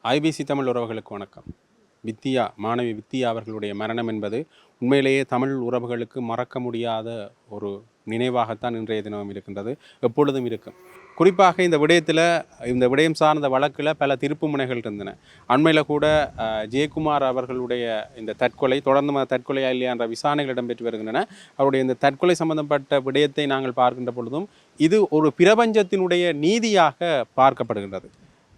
IBC Tamil உறவுகளுக்கு வணக்கம். மாணவி வித்தியா அவர்களுடைய மரணம் என்பது உண்மையிலேயே தமிழ் உறவுகளுக்கு மறக்க முடியாத ஒரு நினைவாகத்தான் இன்றைய தினமும் இருக்கின்றது, எப்பொழுதும் இருக்கும். குறிப்பாக இந்த விடயம் சார்ந்த வழக்கில் பல திருப்பு முனைகள் இருந்தன. அண்மையில் கூட ஜெயக்குமார் அவர்களுடைய இந்த தற்கொலை தொடர்ந்து தற்கொலையா இல்லையா என்ற விசாரணைகள் இடம்பெற்று வருகின்றன. அவருடைய இந்த தற்கொலை சம்பந்தப்பட்ட விடயத்தை நாங்கள் பார்க்கின்ற பொழுதும் இது ஒரு பிரபஞ்சத்தினுடைய நீதியாக பார்க்கப்படுகின்றது.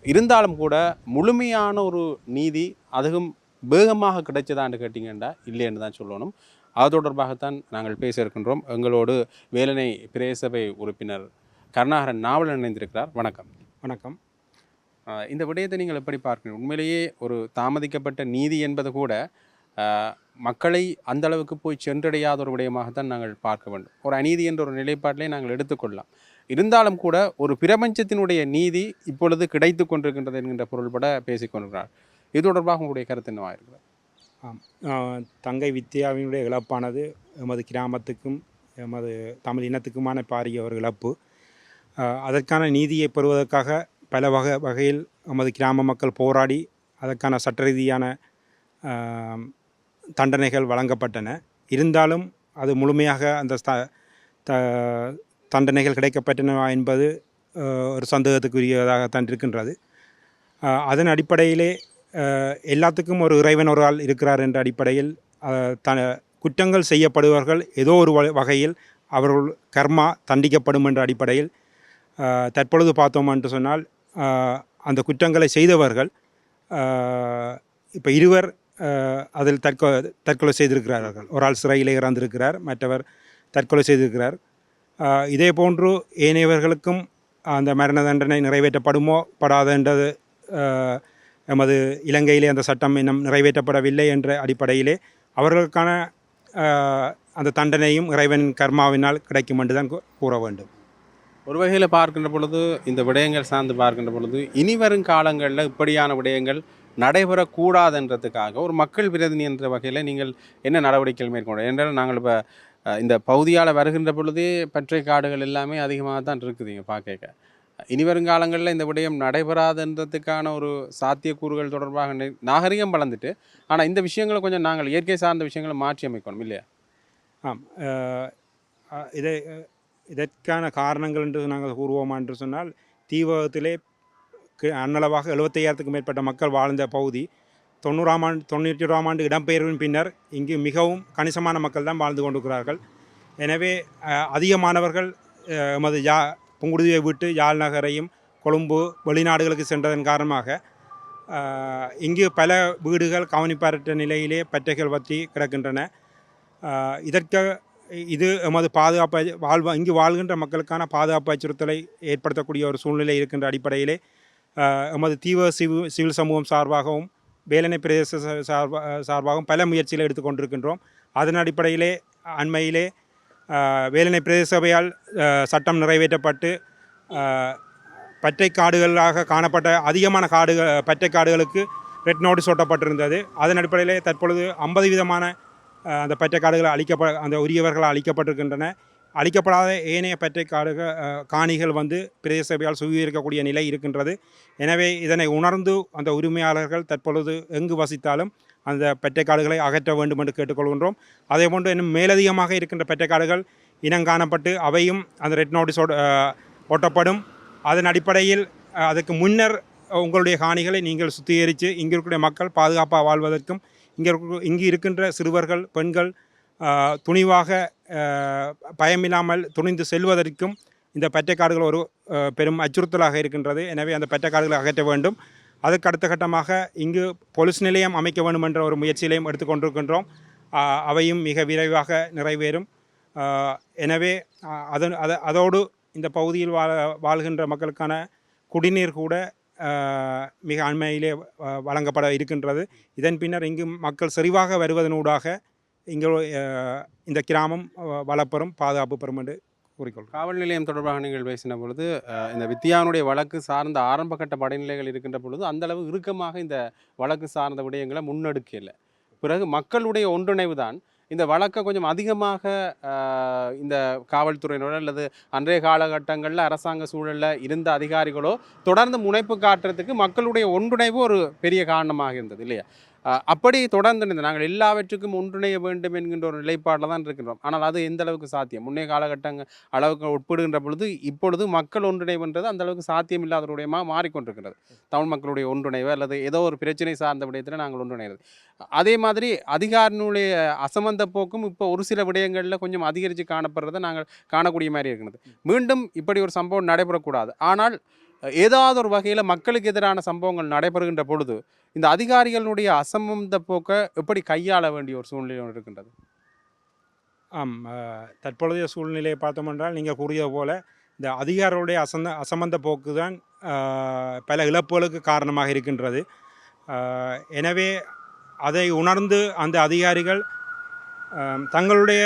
இருந்தாலும் கூட முழுமையான ஒரு நீதி அதுவும் வேகமாக கிடைச்சதான்னு கேட்டிங்கன்னா இல்லைன்னு தான் சொல்லணும். அது தொடர்பாகத்தான் நாங்கள் பேச இருக்கின்றோம். எங்களோடு வேலனை பிரேசபை உறுப்பினர் கருணாகரன் நாவலன் இணைந்திருக்கிறார். வணக்கம். வணக்கம். இந்த விடயத்தை நீங்கள் எப்படி பார்க்கணும்? உண்மையிலேயே ஒரு தாமதிக்கப்பட்ட நீதி என்பது கூட மக்களை அந்த அளவுக்கு போய் சென்றடையாத ஒரு விடயமாகத்தான் நாங்கள் பார்க்க வேண்டும். ஒரு அநீதி என்ற ஒரு நிலைப்பாட்டிலே நாங்கள் எடுத்துக்கொள்ளலாம். இருந்தாலும் கூட ஒரு பிரபஞ்சத்தினுடைய நீதி இப்பொழுது கிடைத்து கொண்டிருக்கின்றது என்கின்ற பொருள்பட பேசிக்கொண்டிருக்கிறார். இது தொடர்பாக உங்களுடைய கருத்து என்னவாக இருக்கிறது? தங்கை வித்யாவினுடைய இழப்பானது எமது கிராமத்துக்கும் எமது தமிழ் இனத்துக்குமான பாரிய ஒரு இழப்பு. அதற்கான நீதியை பெறுவதற்காக பல வகையில் எமது கிராம மக்கள் போராடி அதற்கான சட்ட ரீதியான தண்டனைகள் வழங்கப்பட்டன. இருந்தாலும் அது முழுமையாக அந்த தண்டனைகள் கிடைக்கப்பட்டன என்பது ஒரு சந்தேகத்துக்குரியதாகத்தான் இருக்கின்றது. அதன் அடிப்படையிலே எல்லாத்துக்கும் ஒரு இறைவன் ஒரு ஆள் இருக்கிறார் என்ற அடிப்படையில் குற்றங்கள் செய்யப்படுபவர்கள் ஏதோ ஒரு வகையில் அவர்கள் கர்மா தண்டிக்கப்படும் என்ற அடிப்படையில் தற்பொழுது பார்த்தோம் என்று சொன்னால் அந்த குற்றங்களை செய்தவர்கள் இப்போ இருவர் அதில் தற்கொலை செய்திருக்கிறார்கள். ஒரு ஆள் சிறையிலே இறந்திருக்கிறார், மற்றவர் தற்கொலை செய்திருக்கிறார். இதே போன்று ஏனையவர்களுக்கும் அந்த மரண தண்டனை நிறைவேற்றப்படுமோ படாதென்றது எமது இலங்கையிலே அந்த சட்டம் இன்னும் நிறைவேற்றப்படவில்லை என்ற அடிப்படையிலே அவர்களுக்கான அந்த தண்டனையும் இறைவன் கர்மாவினால் கிடைக்கும் என்று தான் கூற வேண்டும். ஒரு வகையில் பார்க்கின்ற பொழுது இந்த விடயங்கள் சார்ந்து பார்க்கின்ற பொழுது இனி வரும் காலங்களில் இப்படியான விடயங்கள் நடைபெறக்கூடாதுன்றதுக்காக ஒரு மக்கள் பிரதிநிதி என்ற வகையில் நீங்கள் என்ன நடவடிக்கைகள் மேற்கொள்ள? என்றால் நாங்கள் இப்போ இந்த பகுதியால் வருகின்ற பொழுதே பற்றை காடுகள் எல்லாமே அதிகமாக தான் இருக்குதுங்க பார்க்க. இனி வருங்காலங்களில் இந்த விடயம் நடைபெறாதுன்றதுக்கான ஒரு சாத்தியக்கூறுகள் தொடர்பாக நாகரிகம் வளர்ந்துட்டு, ஆனால் இந்த விஷயங்களை கொஞ்சம் நாங்கள் இயற்கை சார்ந்த விஷயங்களை மாற்றி அமைக்கணும் இல்லையா? ஆம். இதற்கான காரணங்கள் என்று நாங்கள் கூறுவோமா என்று சொன்னால், தீவகத்திலே அன்னளவாக 75,000க்கும் மேற்பட்ட மக்கள் வாழ்ந்த பகுதி 91ஆம் ஆண்டு இடம்பெயர்வின் பின்னர் இங்கு மிகவும் கணிசமான மக்கள் தான் வாழ்ந்து கொண்டிருக்கிறார்கள். எனவே அதிகமானவர்கள் எமது புங்குடுதியை விட்டு யாழ் நகரையும் கொழும்பு வெளிநாடுகளுக்கு சென்றதன் காரணமாக இங்கு பல வீடுகள் கவனிப்பாரற்ற நிலையிலே பற்றைகள் வற்றி கிடக்கின்றன. இது எமது பாதுகாப்பு இங்கு வாழ்கின்ற மக்களுக்கான பாதுகாப்பு அச்சுறுத்தலை ஏற்படுத்தக்கூடிய ஒரு சூழ்நிலை இருக்கின்ற அடிப்படையிலே எமது தீவிர சிவில் சமூகம் சார்பாகவும் வேலனை பிரதேச சார்பாகவும் பல முயற்சிகளை எடுத்துக்கொண்டிருக்கின்றோம். அதன் அடிப்படையிலே அண்மையிலே வேலனை பிரதேச சபையால் சட்டம் நிறைவேற்றப்பட்டு பற்றை காடுகளாக காணப்பட்ட அதிகமான பற்றை காடுகளுக்கு ரெட் நோட்டீஸ் ஒட்டப்பட்டிருந்தது. அதன் அடிப்படையிலே தற்பொழுது 50% அந்த பற்றை காடுகள் அந்த உரியவர்கள் அளிக்கப்பட்டிருக்கின்றன. அளிக்கப்படாத ஏனைய பற்றை காணிகள் பிரதேச சபையால் சுவீகரிக்கக்கூடிய நிலை இருக்கின்றது. எனவே இதனை உணர்ந்து அந்த உரிமையாளர்கள் தற்பொழுது எங்கு வசித்தாலும் அந்த பற்றை காடுகளை அகற்ற வேண்டும் என்று கேட்டுக்கொள்கின்றோம். அதே போன்று இன்னும் மேலதிகமாக இருக்கின்ற பற்றை காடுகள் இனங்காணப்பட்டு அவையும் அந்த ரெட் நோட்டீஸ் ஒட்டப்படும். அதன் அடிப்படையில் அதுக்கு முன்னர் உங்களுடைய காணிகளை நீங்கள் சுத்திகரித்து இங்கு இருக்கிற மக்கள் பாதுகாப்பாக வாழ்வதற்கும் இங்கு இருக்கின்ற சிறுவர்கள் பெண்கள் துணிவாக பயமில்லாமல் துணிந்து செல்வதற்கும் இந்த பற்றைக்காடுகள் ஒரு பெரும் அச்சுறுத்தலாக இருக்கின்றது. எனவே அந்த பற்றைக்காடுகளை அகற்ற வேண்டும். அதுக்கு அடுத்த கட்டமாக இங்கு போலீஸ் நிலையம் அமைக்க வேண்டும் என்ற ஒரு முயற்சியிலையும் எடுத்துக்கொண்டிருக்கின்றோம். அவையும் மிக விரைவாக நிறைவேறும். எனவே அதோடு இந்த பகுதியில் வாழ்கின்ற மக்களுக்கான குடிநீர் கூட மிக அண்மையிலே வழங்கப்பட இருக்கின்றது. இதன் பின்னர் இங்கு மக்கள் செறிவாக வருவதனூடாக இங்கே இந்த கிராமம் வளப்பெறும் பாதுகாப்பு பெறும் என்று கூறிக்கொள்ளும். காவல் நிலையம் தொடர்பாக நீங்கள் பேசின பொழுது இந்த வித்தியானுடைய வழக்கு சார்ந்த ஆரம்பகட்ட படைநிலைகள் இருக்கின்ற பொழுது அந்தளவு இறுக்கமாக இந்த வழக்கு சார்ந்த விடயங்களை முன்னெடுக்கல. பிறகு மக்களுடைய ஒன்றிணைவு தான் இந்த வழக்கை கொஞ்சம் அதிகமாக இந்த காவல்துறையினோட அல்லது அன்றைய காலகட்டங்களில் அரசாங்க சூழலில் இருந்த அதிகாரிகளோ தொடர்ந்து முனைப்பு காட்டுறதுக்கு மக்களுடைய ஒன்றிணைவு ஒரு பெரிய காரணமாக இருந்தது இல்லையா? அப்படி தொடர்ந்து இருந்தது. நாங்கள் எல்லாவற்றுக்கும் ஒன்றிணைய வேண்டும் என்கின்ற ஒரு நிலைப்பாடில் தான் இருக்கின்றோம். ஆனால் அது எந்த அளவுக்கு சாத்தியம்? முன்னைய காலகட்டங்கள் அளவுக்கு ஒப்பிடுகின்ற பொழுது இப்பொழுது மக்கள் ஒன்றிணைவுன்றது அந்த அளவுக்கு சாத்தியம் இல்லாத ஒரு விடயமாக மாறிக்கொண்டிருக்கிறது. தமிழ் மக்களுடைய ஒன்றிணைவு அல்லது ஏதோ ஒரு பிரச்சனை சார்ந்த விடயத்தில் நாங்கள் ஒன்றிணைகிறது. அதே மாதிரி அதிகாரினுடைய அசமந்த போக்கும் இப்போ ஒரு சில விடயங்களில் கொஞ்சம் அதிகரித்து காணப்படுறதை நாங்கள் காணக்கூடிய மாதிரி இருக்கிறது. மீண்டும் இப்படி ஒரு சம்பவம் நடைபெறக்கூடாது. ஆனால் ஏதாவது ஒரு வகையில் மக்களுக்கு எதிரான சம்பவங்கள் நடைபெறுகின்ற பொழுது இந்த அதிகாரிகளுடைய அசமந்த போக்கை எப்படி கையாள வேண்டிய ஒரு சூழ்நிலை இருக்கின்றது? ஆம். தற்பொழுதைய சூழ்நிலையை பார்த்தோம் என்றால் நீங்கள் கூறியது போல இந்த அதிகாரிகளுடைய அசமந்த போக்கு தான் பல இழப்புகளுக்கு காரணமாக இருக்கின்றது. எனவே அதை உணர்ந்து அந்த அதிகாரிகள் தங்களுடைய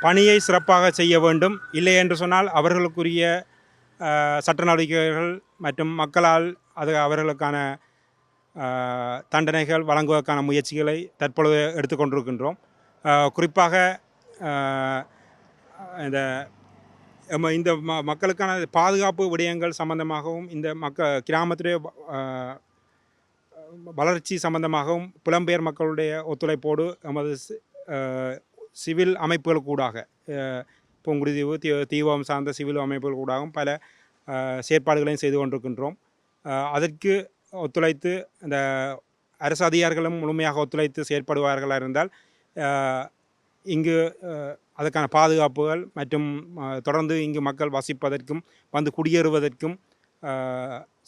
பணியை சிறப்பாக செய்ய வேண்டும். இல்லை என்று சொன்னால் அவர்களுக்குரிய சட்ட நடவடிக்கைகள் மற்றும் மக்களால் அவர்களுக்கான தண்டனைகள் வழங்குவதற்கான முயற்சிகளை தற்பொழுது எடுத்துக்கொண்டிருக்கின்றோம். குறிப்பாக இந்த இந்த மக்களுக்கான பாதுகாப்பு விடயங்கள் சம்பந்தமாகவும் இந்த கிராமத்துடைய வளர்ச்சி சம்பந்தமாகவும் புலம்பெயர் மக்களுடைய ஒத்துழைப்போடு நமது சிவில் அமைப்புகள் கூடாக புங்குடுதீவு தீவம் சார்ந்த சிவில் அமைப்புகள் கூடாகவும் பல செயற்பாடுகளையும் செய்து கொண்டிருக்கின்றோம். அதற்கு ஒத்துழைத்து இந்த அரசு அதிகாரிகளும் முழுமையாக ஒத்துழைத்து செயற்படுவார்களாக இருந்தால் இங்கு அதற்கான பாதுகாப்புகள் மற்றும் தொடர்ந்து இங்கு மக்கள் வசிப்பதற்கும் வந்து குடியேறுவதற்கும்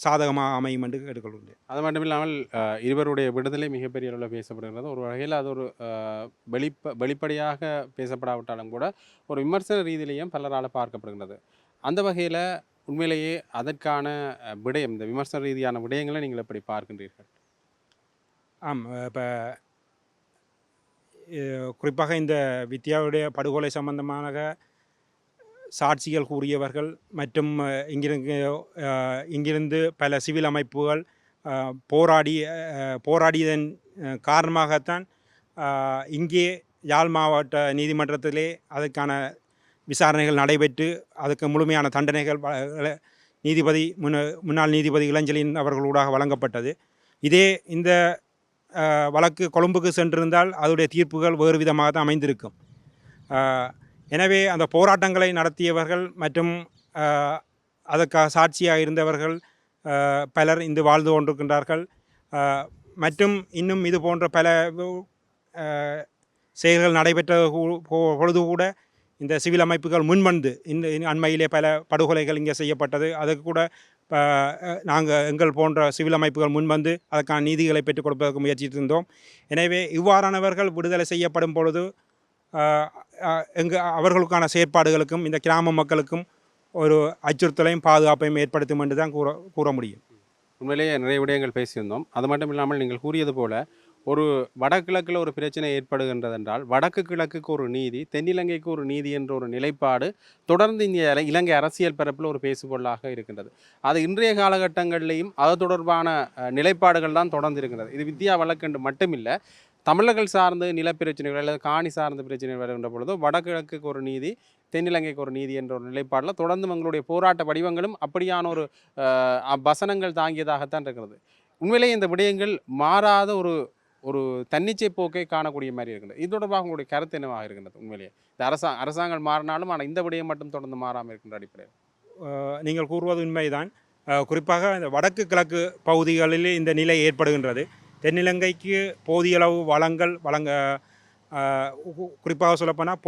சாதகமாக அமையும் என்று கேட்டுக்கொள்கிறேன். அது மட்டும் இல்லாமல் இருவருடைய விடுதலை மிகப்பெரிய அளவில் பேசப்படுகிறது. ஒரு வகையில் அது ஒரு வெளிப்படையாக பேசப்படாவிட்டாலும் கூட ஒரு விமர்சன ரீதியிலையும் பலரால் பார்க்கப்படுகிறது. அந்த வகையில் உண்மையிலேயே அதற்கான விடயம், இந்த விமர்சன ரீதியான விடயங்களை நீங்கள் எப்படி பார்க்கின்றீர்கள்? ஆம். இப்போ குறிப்பாக இந்த வித்தியாவுடைய படுகொலை சம்பந்தமாக சாட்சிகள் கூறியவர்கள் மற்றும் இங்கிருந்து பல சிவில் அமைப்புகள் போராடியதன் காரணமாகத்தான் இங்கே யாழ் மாவட்ட நீதிமன்றத்திலே அதற்கான விசாரணைகள் நடைபெற்று அதுக்கு முழுமையான தண்டனைகள் முன்னாள் நீதிபதி இளஞ்செழியன் அவர்களூடாக வழங்கப்பட்டது. இந்த வழக்கு கொழும்புக்கு சென்றிருந்தால் அதனுடைய தீர்ப்புகள் வேறு விதமாக தான் அமைந்திருக்கும். எனவே அந்த போராட்டங்களை நடத்தியவர்கள் மற்றும் அதற்காக சாட்சியாக இருந்தவர்கள் பலர் இன்று வாழ்ந்து கொண்டிருக்கின்றார்கள். மற்றும் இன்னும் இது போன்ற பல செயல்கள் நடைபெற்ற பொழுது கூட இந்த சிவில் அமைப்புகள் முன்வந்து இந்த அண்மையிலே பல படுகொலைகள் இங்கே செய்யப்பட்டது. அதுக்கு கூட எங்கள் போன்ற சிவில் அமைப்புகள் முன்வந்து அதற்கான நீதிகளை பெற்றுக் கொடுப்பதற்கு முயற்சித்திருந்தோம். எனவே இவ்வாறானவர்கள் விடுதலை செய்யப்படும் பொழுது அவர்களுக்கான செயற்பாடுகளுக்கும் இந்த கிராம மக்களுக்கும் ஒரு அச்சுறுத்தலையும் பாதுகாப்பையும் ஏற்படுத்தும் என்று தான் கூற முடியும். உண்மையிலேயே நிறைய விடயங்கள் பேசியிருந்தோம். அது மட்டும் இல்லாமல் நீங்கள் கூறியது போல ஒரு வடகிழக்கில் ஒரு பிரச்சனை ஏற்படுகின்றதென்றால் வடக்கு கிழக்குக்கு ஒரு நீதி, தென்னிலங்கைக்கு ஒரு நீதி என்ற ஒரு நிலைப்பாடு தொடர்ந்து இந்த இலங்கை அரசியல் பரப்பில் ஒரு பேசுபொருளாக இருக்கின்றது. அது இன்றைய காலகட்டங்களிலையும் அது தொடர்பான நிலைப்பாடுகள் தான் தொடர்ந்து இருக்கின்றது. இது வித்தியா வழக்கென்று மட்டுமில்லை, தமிழர்கள் சார்ந்த நிலப்பிரச்சனைகள் அல்லது காணி சார்ந்த பிரச்சனைகள் வருகின்ற பொழுது வடகிழக்குக்கு ஒரு நீதி, தென்னிலங்கைக்கு ஒரு நீதி என்ற ஒரு நிலைப்பாடில் தொடர்ந்து எங்களுடைய போராட்ட வடிவங்களும் அப்படியான ஒரு வசனங்கள் தாங்கியதாகத்தான் இருக்கிறது. உண்மையிலேயே இந்த விடயங்கள் மாறாத ஒரு தன்னிச்சை போக்கை காணக்கூடிய மாதிரி இருக்கின்றது. இது தொடர்பாக உங்களுடைய கருத்து என்னவாக இருக்கின்றது? உண்மையிலேயே இந்த அரசாங்கம் மாறினாலும் ஆனால் இந்த விடயம் மட்டும் தொடர்ந்து மாறாமல் இருக்கின்ற அடிப்படையில் நீங்கள் கூறுவது உண்மைதான். குறிப்பாக இந்த வடக்கு கிழக்கு பகுதிகளில் இந்த நிலை ஏற்படுகின்றது. தென்னிலங்கைக்கு போதிய அளவு வளங்கள் குறிப்பாக சொல்லப்போனால்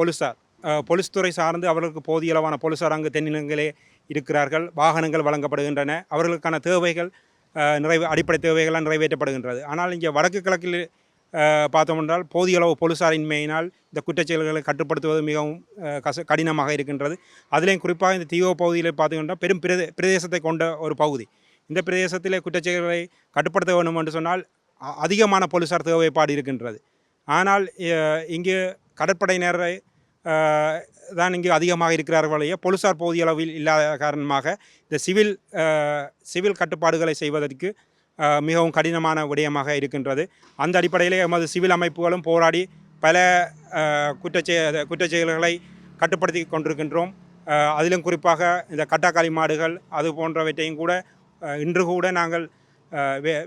போலீஸ் துறை சார்ந்து அவர்களுக்கு போதிய அளவான போலீஸார் அங்கு தென்னிலங்கையிலே இருக்கிறார்கள். வாகனங்கள் வழங்கப்படுகின்றன. அவர்களுக்கான தேவைகள் அடிப்படை தேவைகளாக நிறைவேற்றப்படுகின்றது. ஆனால் இங்கே வடக்கு கிழக்கில் பார்த்தோம் என்றால் போதிய அளவு போலீஸாரின்மையினால் இந்த குற்றச்செயல்களை கட்டுப்படுத்துவது மிகவும் கடினமாக இருக்கின்றது. அதிலேயும் குறிப்பாக இந்த தீவ பகுதியில் பார்த்தீங்கன்னா பெரும் பிரதேசத்தை கொண்ட ஒரு பகுதி. இந்த பிரதேசத்திலே குற்றச்செயல்களை கட்டுப்படுத்த வேண்டும் என்று சொன்னால் அதிகமான போலீஸார் தேவைப்பாடு இருக்கின்றது. ஆனால் இங்கு கடற்படையினரை தான் இங்கு அதிகமாக இருக்கிறார்களே போலீஸார் போதிய அளவில் இல்லாத காரணமாக இந்த சிவில் கட்டுப்பாடுகளை செய்வதற்கு மிகவும் கடினமான விடயமாக இருக்கின்றது. அந்த அடிப்படையிலே எமது சிவில் அமைப்புகளும் போராடி பல குற்றச்செயல்களை கட்டுப்படுத்தி கொண்டிருக்கின்றோம். அதிலும் குறிப்பாக இந்த கட்டாக்காளி மாடுகள் அது போன்றவற்றையும் கூட இன்று கூட நாங்கள்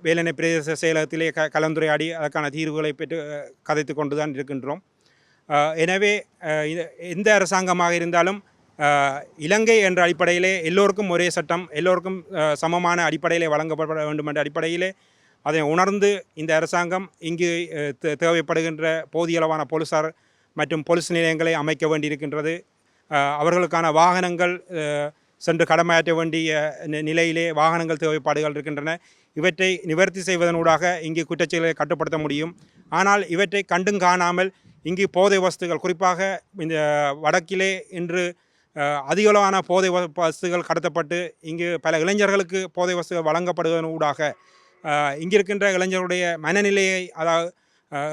வேலணை பிரதேச செயலகத்திலே கலந்துரையாடி அதற்கான தீர்வுகளை பெற்று கதைத்து கொண்டு தான் இருக்கின்றோம். எனவே எந்த அரசாங்கமாக இருந்தாலும் இலங்கை என்ற அடிப்படையிலே எல்லோருக்கும் ஒரே சட்டம், எல்லோருக்கும் சமமான அடிப்படையிலே வழங்கப்பட வேண்டும் என்ற அடிப்படையிலே அதை உணர்ந்து இந்த அரசாங்கம் இங்கு தேவைப்படுகின்ற போதிய அளவான போலீசார் மற்றும் போலீஸ் நிலையங்களை அமைக்க வேண்டியிருக்கின்றது. அவர்களுக்கான வாகனங்கள் சென்று கடமையாற்ற வேண்டிய நிலையிலே வாகனங்கள் தேவைப்பாடுகள் இருக்கின்றன. இவற்றை நிவர்த்தி செய்வதனூடாக இங்கு குற்றச்செயல்களை கட்டுப்படுத்த முடியும். ஆனால் இவற்றை கண்டும் காணாமல் இங்கு போதை வஸ்துகள், குறிப்பாக இந்த வடக்கிலே இன்று அதிகளவான போதை வஸ்துகள் கடத்தப்பட்டு இங்கு பல இளைஞர்களுக்கு போதை வஸ்துகள் வழங்கப்படுவதனூடாக இங்கிருக்கின்ற இளைஞர்களுடைய மனநிலையை, அதாவது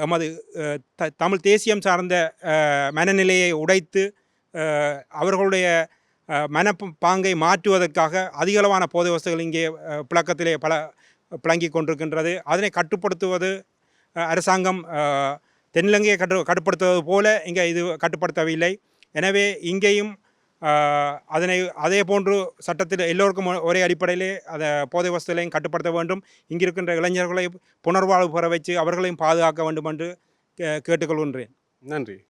எமது தமிழ் தேசியம் சார்ந்த மனநிலையை உடைத்து அவர்களுடைய மனப்பாங்கை மாற்றுவதற்காக அதிகளவான போதை வஸ்துகள் இங்கே புழக்கத்திலே புழங்கி கொண்டிருக்கின்றது. அதனை கட்டுப்படுத்துவது அரசாங்கம் தென்னிலங்கையை கட்டுப்படுத்துவது போல இங்கே இது கட்டுப்படுத்தவில்லை. எனவே இங்கேயும் அதே போன்று சட்டத்தில் எல்லோருக்கும் ஒரே அடிப்படையிலே அதை போதை வஸ்துகளையும் கட்டுப்படுத்த வேண்டும். இங்கிருக்கின்ற இளைஞர்களை புனர்வாழ்வு பெற வச்சு அவர்களையும் பாதுகாக்க வேண்டும் என்று கேட்டுக்கொள்கின்றேன். நன்றி.